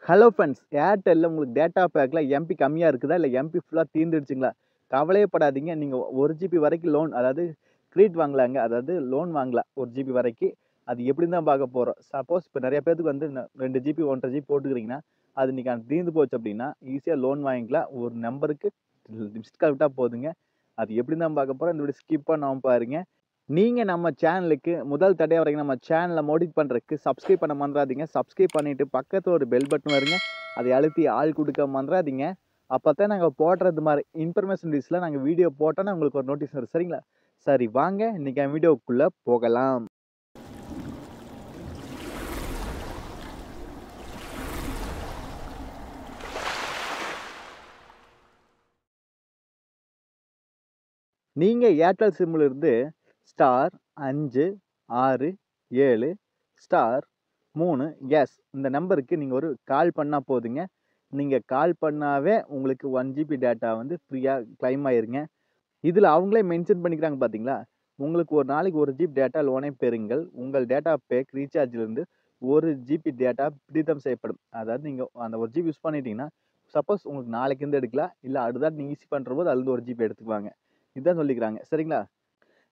Hello friends, ஏர்டெல்ல உங்களுக்கு data பேக்ல MP கம்மியா இருக்குதா? இல்ல எம்பி ஃபுல்லா தீர்ந்துடுச்சுங்களா? கவலையே படாதீங்க. நீங்க 1 ஜிபி வரைக்கும் லோன் அதாவது கிரெடிட் வாங்கலாங்க. அதாவது லோன் வாங்கலாம் 1 ஜிபி வரைக்கும். அது எப்படின்னு தான் பார்க்க போறோம். சப்போஸ் இப்ப நெறைய பேத்துக்கு வந்து 2 ஜிபி, 1 1/2 ஜிபி போட்டுக்கிறீங்கன்னா, அது இன்னைக்கு தீர்ந்து போச்சு அப்படின்னா, ஈஸியா லோன் வாங்கிக்கலாம். ஒரு நம்பருக்கு மிஸ்ட் கால் விட்டா போதுங்க. அது எப்படின்னு தான் பார்க்க போறோம். இந்த வீடியோ ஸ்கிப் பண்ணாம பாருங்க. நீங்க நம்ம சேனலுக்கு முதல் தடவையா வரீங்க, நம்ம சேனல மோடிஃபை பண்றதுக்கு சப்ஸ்கிரைப் பண்ண மறந்துறாதீங்க. சப்ஸ்கிரைப் பண்ணிட்டு பக்கத்துல ஒரு பெல் பட்டன் வருங்க. அதை அழுத்தி ஆல் குடுக்க மறந்துறாதீங்க. அப்பதான் நாங்க போடுறது மாரி இன்ஃபர்மேஷன் வீடியோஸ்ல நாங்க வீடியோ போட்டோம்னா உங்களுக்கு ஒரு நோட்டீஸ் வரும். சரிங்களா? சரி வாங்க இன்னைக்கு வீடியோக்குள்ள போகலாம். நீங்க ஏர்டெல் சிம்ல இருந்து ஸ்டார் 5 6 7 ஸ்டார் 3 எஸ் இந்த நம்பருக்கு நீங்க ஒரு கால் பண்ணா போதுங்க. நீங்க கால் பண்ணாவே உங்களுக்கு 1 ஜிபி டேட்டா வந்து ஃப்ரீயா கிளைம் ஆயிருங்க. இதுல அவங்களே மென்ஷன் பண்ணிக்கிறாங்க பாத்தீங்களா? உங்களுக்கு ஒரு நாளைக்கு 1 ஜிபி டேட்டா லோனை பெறுங்கள். உங்கள் டேட்டா பேக் ரீசார்ஜிலிருந்து 1 ஜிபி டேட்டா பிடித்தம் செய்யப்படும். அதாவது நீங்க அந்த 1 ஜிபி யூஸ் பண்ணிட்டீங்கன்னா, சப்போஸ் உங்களுக்கு நாளைக்கு இருந்து எடுக்கலாம். இல்ல அடுத்த நாள் நீங்க யூஸ் பண்றபோது அதுலருந்து 1 ஜிபி எடுத்துக்குவாங்க. இதான் சொல்லிக்கிறாங்க. சரிங்களா?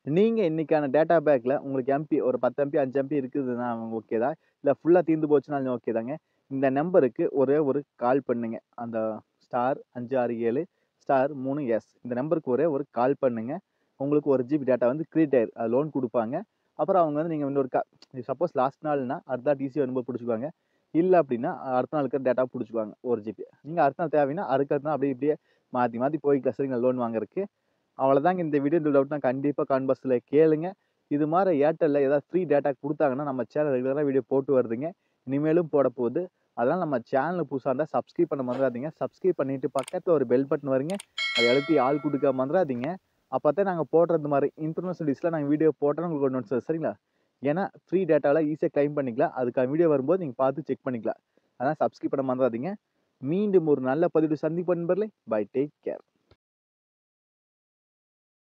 நீங்க இன்னைக்கான டேட்டா பேக்ல உங்களுக்கு எம்பி ஒரு 10 எம்பி, 5 எம்பி இருக்குதுன்னா ஓகே தான். இல்ல ஃபுல்லா தீர்ந்து போச்சுனாலும் ஓகே தாங்க. இந்த நம்பருக்கு ஒரே ஒரு கால் பண்ணுங்க. அந்த ஸ்டார் 567 ஸ்டார் 3 எஸ் இந்த நம்பருக்கு ஒரே ஒரு கால் பண்ணுங்க. உங்களுக்கு 1 ஜிபி டேட்டா வந்து கிரெடிட் ஆயிரும். அது லோன் குடுப்பாங்க. அப்புறம் அவங்க வந்து நீங்க இன்னொரு சப்போஸ் லாஸ்ட் நாள்னா அடுத்த நாள் டிசி வரும்போது புடிச்சுக்குவாங்க. இல்ல அப்டின்னா அடுத்த நாள் இருக்கிற டேட்டா புடிச்சுக்குவாங்க 1 ஜிபி. நீங்க அடுத்த நாள் தேவைன்னா அதுக்கு அடுத்த நாள் அப்டியே இப்டியே மாத்தி மாத்தி போய்க்கலாம். சரிங்களா? லோன் வாங்குறதுக்கு. அவ்வளோதாங்க இந்த வீடியோ. இந்த டவுட்னா கண்டிப்பா கமெண்ட் பாக்ஸ்ல கேளுங்க. இது மாரி ஏர்டெல்ல ஏதாவது ஃப்ரீ டேட்டா குடுத்தாங்கன்னா, நம்ம சேனல் ரெகுலரா வீடியோ போட்டு வருதுங்க. இனிமேலும் போடப்போகுது. அதனால நம்ம சேனல் புதுசா இருந்தா சப்ஸ்கிரைப் பண்ண மறந்துறாதீங்க. சப்ஸ்கிரைப் பண்ணிட்டு பக்கத்துல ஒரு பெல் பட்டன் வருங்க. அதை அழுத்தி ஆல் குடுக்க மறந்துறாதீங்க. அப்பதான் நாங்க போடுறது மாரி இன்ஃபர்மேஷன் வீடியோஸ்ல நாங்க வீடியோ போட்டோம்னா உங்களுக்கு ஒரு நோட்ஸ் வரும். சரிங்களா? ஏன்னா ஃப்ரீ டேட்டால ஈஸியா கிளைம் பண்ணிக்கலாம். அதுக்கான வீடியோ வரும்போது நீங்க பார்த்து செக் பண்ணிக்கலாம். அதனால சப்ஸ்கிரைப் பண்ண மறந்துறாதீங்க. மீண்டும் ஒரு நல்ல பதிவில் சந்திப்போம் நண்பர்களே. Bye take care.